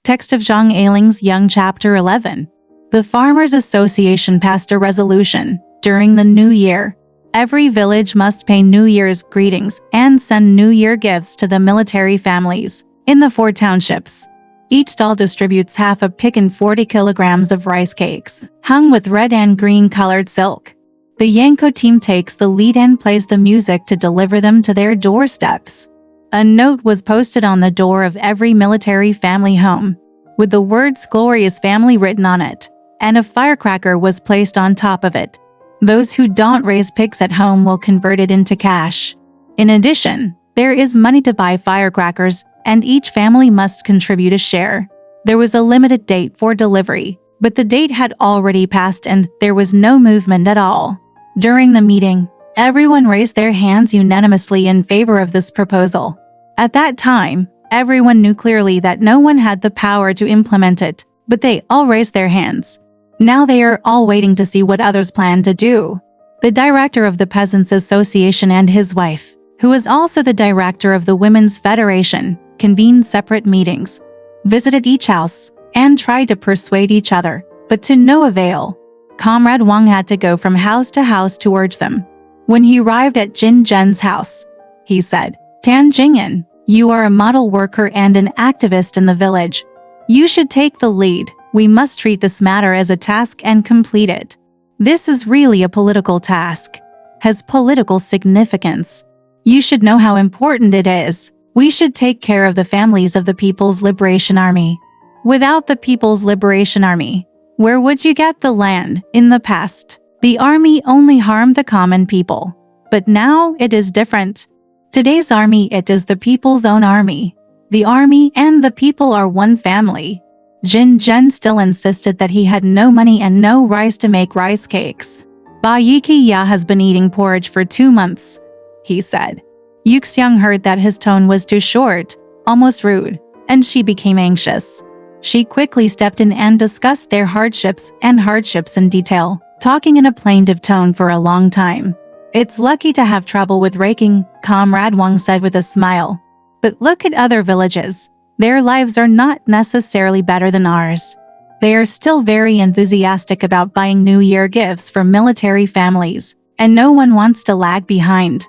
Text of Zhang Ailing's Young Chapter 11. The Farmers Association passed a resolution. During the New Year, every village must pay New Year's greetings and send New Year gifts to the military families in the 4 townships. Each stall distributes half a pick and 40 kilograms of rice cakes, hung with red and green colored silk. The Yanko team takes the lead and plays the music to deliver them to their doorsteps. A note was posted on the door of every military family home, with the words "Glorious Family" written on it, and a firecracker was placed on top of it. Those who don't raise pigs at home will convert it into cash. In addition, there is money to buy firecrackers, and each family must contribute a share. There was a limited date for delivery, but the date had already passed and there was no movement at all. During the meeting, everyone raised their hands unanimously in favor of this proposal. At that time, everyone knew clearly that no one had the power to implement it, but they all raised their hands. Now they are all waiting to see what others plan to do. The director of the Peasants' Association and his wife, who is also the director of the Women's Federation, convened separate meetings, visited each house, and tried to persuade each other, but to no avail. Comrade Wang had to go from house to house to urge them. When he arrived at Jin Zhen's house, he said, "Tan Jingyan, you are a model worker and an activist in the village. You should take the lead. We must treat this matter as a task and complete it. This is really a political task, has political significance. You should know how important it is. We should take care of the families of the People's Liberation Army. Without the People's Liberation Army, where would you get the land? In the past, the army only harmed the common people, but now it is different. Today's army, it is the people's own army. The army and the people are one family." Jin Zhen still insisted that he had no money and no rice to make rice cakes. "Ba Yiqiya has been eating porridge for 2 months, he said. Yuxiang heard that his tone was too short, almost rude, and she became anxious. She quickly stepped in and discussed their hardships in detail, talking in a plaintive tone for a long time. "It's lucky to have trouble with raking," Comrade Wang said with a smile. "But look at other villages. Their lives are not necessarily better than ours. They are still very enthusiastic about buying New Year gifts for military families, and no one wants to lag behind.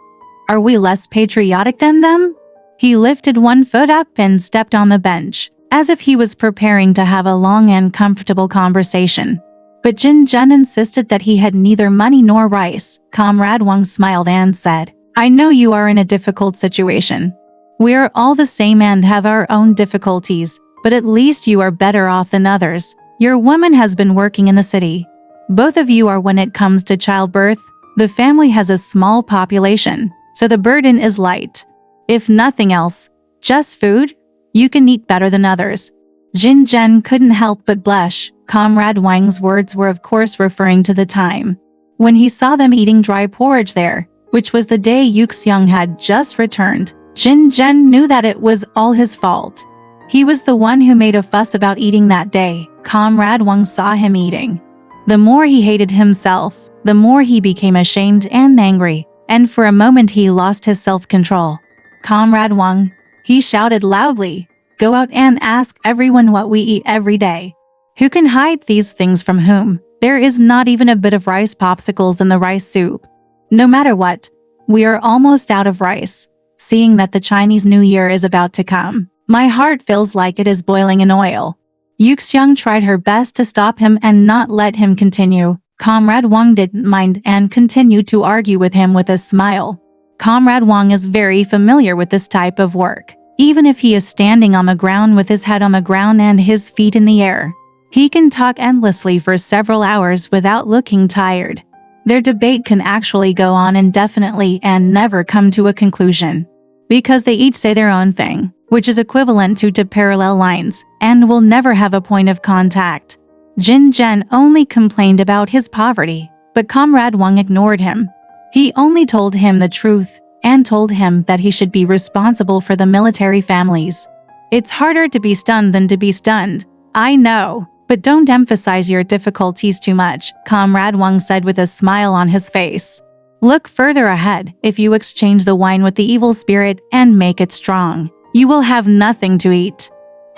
Are we less patriotic than them?" He lifted one foot up and stepped on the bench, as if he was preparing to have a long and comfortable conversation. But Jin Zhen insisted that he had neither money nor rice. Comrade Wang smiled and said, "I know you are in a difficult situation. We are all the same and have our own difficulties, but at least you are better off than others. Your woman has been working in the city. Both of you are. When it comes to childbirth, the family has a small population, so the burden is light. If nothing else, just food, you can eat better than others." Jin Zhen couldn't help but blush. Comrade Wang's words were of course referring to the time when he saw them eating dry porridge there, which was the day Yuxiang had just returned. Jin Zhen knew that it was all his fault. He was the one who made a fuss about eating that day. Comrade Wang saw him eating. The more he hated himself, the more he became ashamed and angry, and for a moment he lost his self-control. "Comrade Wang," he shouted loudly, "go out and ask everyone what we eat every day. Who can hide these things from whom? There is not even a bit of rice popsicles in the rice soup. No matter what, we are almost out of rice. Seeing that the Chinese New Year is about to come, my heart feels like it is boiling in oil." Yuxiang tried her best to stop him and not let him continue. Comrade Wang didn't mind and continued to argue with him with a smile. Comrade Wang is very familiar with this type of work. Even if he is standing on the ground with his head on the ground and his feet in the air, he can talk endlessly for several hours without looking tired. Their debate can actually go on indefinitely and never come to a conclusion, because they each say their own thing, which is equivalent to two parallel lines, and will never have a point of contact. Jin Zhen only complained about his poverty, but Comrade Wang ignored him. He only told him the truth, and told him that he should be responsible for the military families. "It's harder to be stunned than to be stunned. I know, but don't emphasize your difficulties too much," Comrade Wang said with a smile on his face. "Look further ahead. If you exchange the wine with the evil spirit and make it strong, you will have nothing to eat.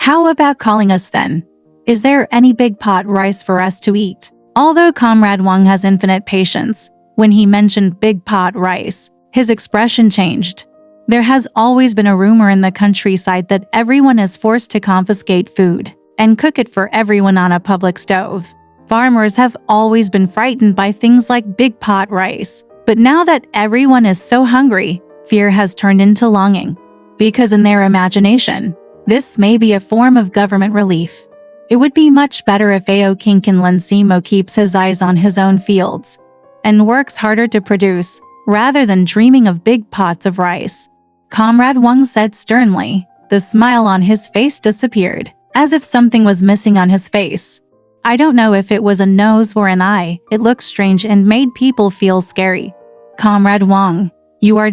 How about calling us then? Is there any big pot rice for us to eat? Although Comrade Wang has infinite patience, when he mentioned big pot rice, his expression changed. There has always been a rumor in the countryside that everyone is forced to confiscate food and cook it for everyone on a public stove. Farmers have always been frightened by things like big pot rice, but now that everyone is so hungry, fear has turned into longing. Because in their imagination, this may be a form of government relief. It would be much better if Ao Kinkan Lansimo keeps his eyes on his own fields and works harder to produce, rather than dreaming of big pots of rice. Comrade Wang said sternly. The smile on his face disappeared, as if something was missing on his face. I don't know if it was a nose or an eye, it looked strange and made people feel scary. Comrade Wang,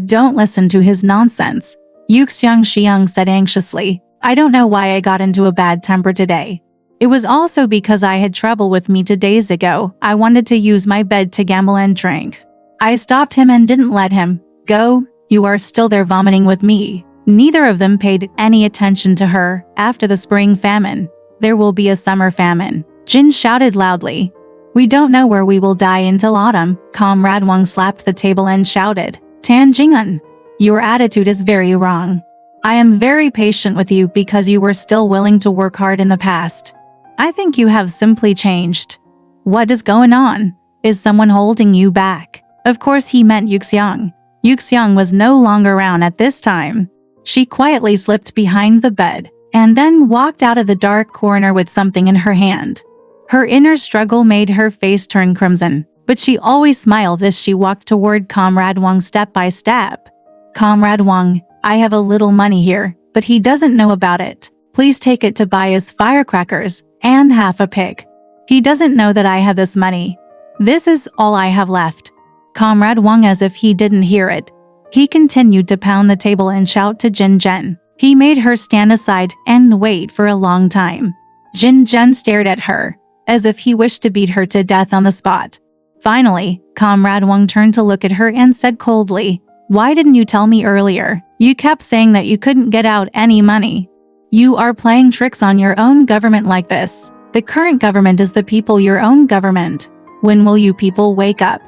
don't listen to his nonsense. Yuxiang Xiang said anxiously. I don't know why I got into a bad temper today. It was also because I had trouble with me 2 days ago. I wanted to use my bed to gamble and drink. I stopped him and didn't let him go. You are still there vomiting with me. Neither of them paid any attention to her. After the spring famine, there will be a summer famine. Jin shouted loudly. We don't know where we will die until autumn. Comrade Wang slapped the table and shouted. Tan Jing'an, your attitude is very wrong. I am very patient with you because you were still willing to work hard in the past. I think you have simply changed. What is going on? Is someone holding you back? Of course he meant Yuxiang. Yuxiang was no longer around at this time. She quietly slipped behind the bed and then walked out of the dark corner with something in her hand. Her inner struggle made her face turn crimson, but she always smiled as she walked toward Comrade Wang step by step. Comrade Wang, I have a little money here, but he doesn't know about it. Please take it to buy his firecrackers and half a pig. He doesn't know that I have this money. This is all I have left. Comrade Wang, as if he didn't hear it, he continued to pound the table and shout to Jin Zhen. He made her stand aside and wait for a long time. Jin Zhen stared at her, as if he wished to beat her to death on the spot. Finally, Comrade Wang turned to look at her and said coldly, Why didn't you tell me earlier? You kept saying that you couldn't get out any money. You are playing tricks on your own government like this. The current government is the people, your own government. When will you people wake up?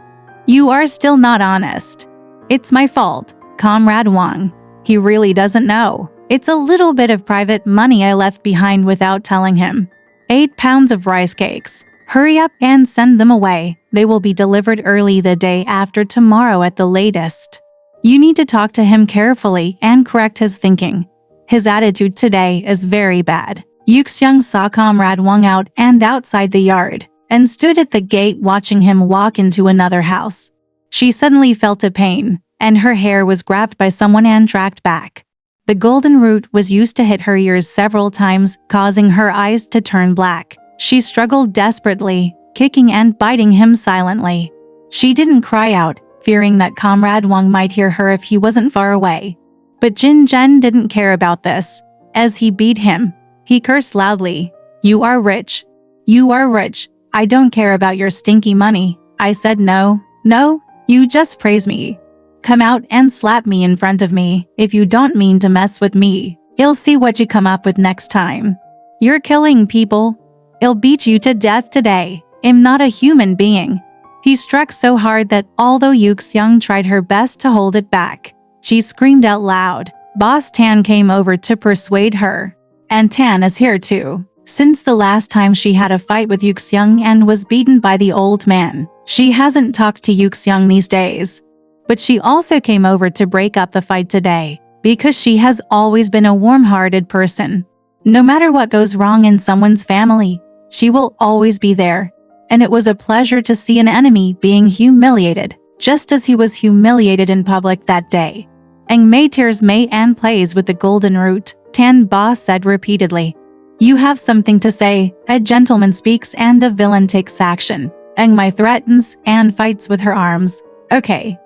You are still not honest. It's my fault, Comrade Wang. He really doesn't know. It's a little bit of private money I left behind without telling him. 8 pounds of rice cakes. Hurry up and send them away. They will be delivered early the day after tomorrow at the latest. You need to talk to him carefully and correct his thinking. His attitude today is very bad. Yuxiang saw Comrade Wang out and outside the yard, and stood at the gate watching him walk into another house. She suddenly felt a pain, and her hair was grabbed by someone and dragged back. The golden root was used to hit her ears several times, causing her eyes to turn black. She struggled desperately, kicking and biting him silently. She didn't cry out, fearing that Comrade Wang might hear her if he wasn't far away. But Jin Zhen didn't care about this. As he beat him, he cursed loudly. You are rich. You are rich. I don't care about your stinky money. I said no. No, you just praise me. Come out and slap me in front of me. If you don't mean to mess with me, you'll see what you come up with next time. You're killing people. I'll beat you to death today. I'm not a human being. He struck so hard that although Yuxiang tried her best to hold it back, she screamed out loud. Boss Tan came over to persuade her. And Tan is here too. Since the last time she had a fight with Yuxiang and was beaten by the old man, she hasn't talked to Yuxiang these days. But she also came over to break up the fight today, because she has always been a warm-hearted person. No matter what goes wrong in someone's family, she will always be there. And it was a pleasure to see an enemy being humiliated, just as he was humiliated in public that day. Ang Mei tears Mei and plays with the golden root, Tan Ba said repeatedly. You have something to say. A gentleman speaks and a villain takes action. Ang Mei threatens and fights with her arms. Okay,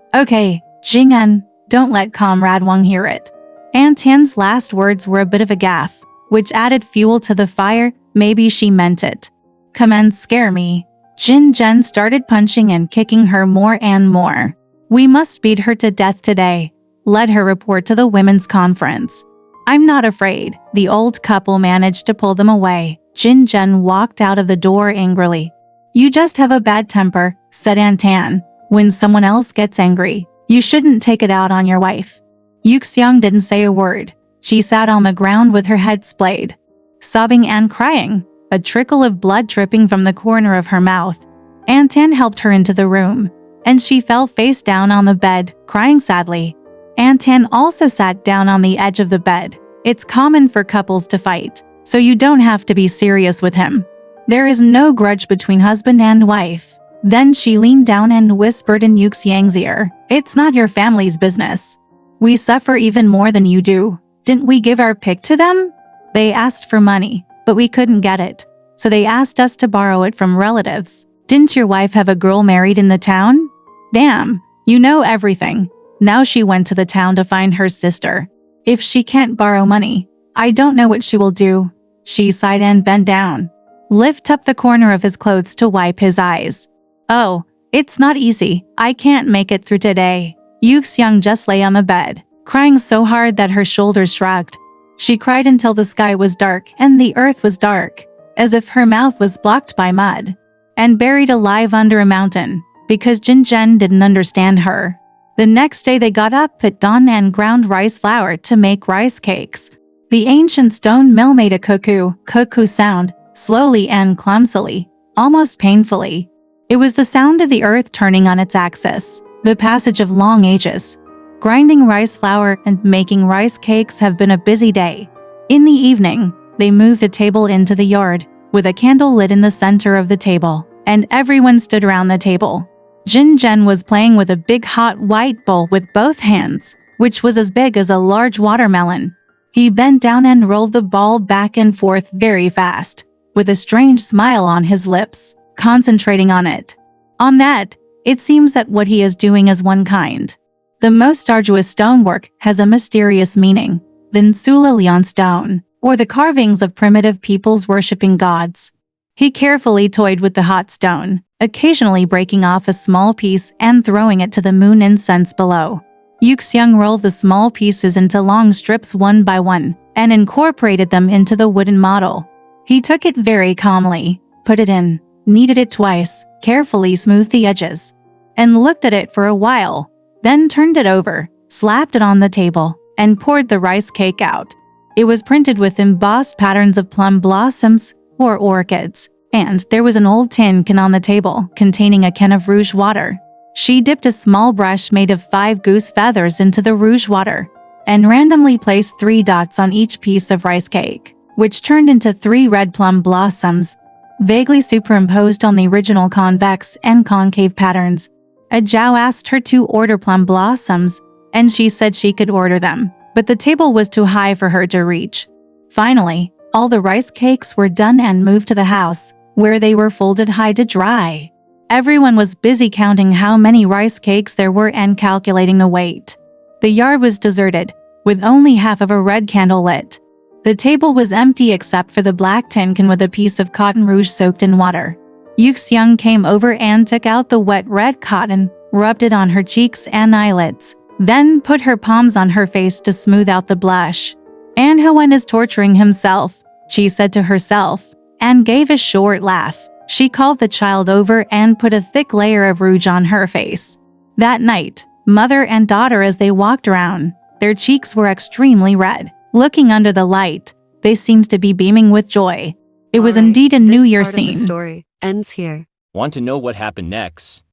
Jing'an, don't let Comrade Wang hear it. Aunt Tan's last words were a bit of a gaffe, which added fuel to the fire. Maybe she meant it. Come and scare me. Jin Zhen started punching and kicking her more and more. We must beat her to death today. Let her report to the women's conference. I'm not afraid. The old couple managed to pull them away. Jin walked out of the door angrily. You just have a bad temper, said Antan. When someone else gets angry, you shouldn't take it out on your wife. Yuxiang didn't say a word. She sat on the ground with her head splayed, sobbing and crying, a trickle of blood dripping from the corner of her mouth. Antan helped her into the room, and she fell face down on the bed, crying sadly. Antan also sat down on the edge of the bed. It's common for couples to fight, so you don't have to be serious with him. There is no grudge between husband and wife. Then she leaned down and whispered in Yuxiang's ear, It's not your family's business. We suffer even more than you do. Didn't we give our pig to them? They asked for money, but we couldn't get it, so they asked us to borrow it from relatives. Didn't your wife have a girl married in the town? Damn, you know everything. Now she went to the town to find her sister. If she can't borrow money, I don't know what she will do. She sighed and bent down, lift up the corner of his clothes to wipe his eyes. Oh, it's not easy. I can't make it through today. Yuxiang just lay on the bed, crying so hard that her shoulders shrugged. She cried until the sky was dark and the earth was dark, as if her mouth was blocked by mud and buried alive under a mountain, because Jin didn't understand her. The next day they got up at dawn and ground rice flour to make rice cakes. The ancient stone mill made a cuckoo sound, slowly and clumsily, almost painfully. It was the sound of the earth turning on its axis, the passage of long ages. Grinding rice flour and making rice cakes have been a busy day. In the evening, they moved a table into the yard, with a candle lit in the center of the table, and everyone stood around the table. Jin was playing with a big hot white bowl with both hands, which was as big as a large watermelon. He bent down and rolled the ball back and forth very fast, with a strange smile on his lips, concentrating on it. On that, it seems that what he is doing is one kind. The most arduous stonework has a mysterious meaning than Sulalian stone, or the carvings of primitive peoples worshipping gods. He carefully toyed with the hot stone, occasionally breaking off a small piece and throwing it to the moon incense below. Yuxiang rolled the small pieces into long strips one by one, and incorporated them into the wooden model. He took it very calmly, put it in, kneaded it twice, carefully smoothed the edges, and looked at it for a while, then turned it over, slapped it on the table, and poured the rice cake out. It was printed with embossed patterns of plum blossoms or orchids, and there was an old tin can on the table containing a can of rouge water. She dipped a small brush made of 5 goose feathers into the rouge water, and randomly placed 3 dots on each piece of rice cake, which turned into 3 red plum blossoms, vaguely superimposed on the original convex and concave patterns. A Zhao asked her to order plum blossoms, and she said she could order them, but the table was too high for her to reach. Finally, all the rice cakes were done and moved to the house, where they were folded high to dry. Everyone was busy counting how many rice cakes there were and calculating the weight. The yard was deserted, with only half of a red candle lit. The table was empty except for the black tin can with a piece of cotton rouge soaked in water. Yuxiang came over and took out the wet red cotton, rubbed it on her cheeks and eyelids, then put her palms on her face to smooth out the blush. An Hoen is torturing himself, she said to herself, and gave a short laugh. She called the child over and put a thick layer of rouge on her face. That night, mother and daughter as they walked around, their cheeks were extremely red. Looking under the light, they seemed to be beaming with joy. It was indeed a New Year scene. The story ends here. Want to know what happened next?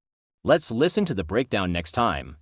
Let's listen to the breakdown next time.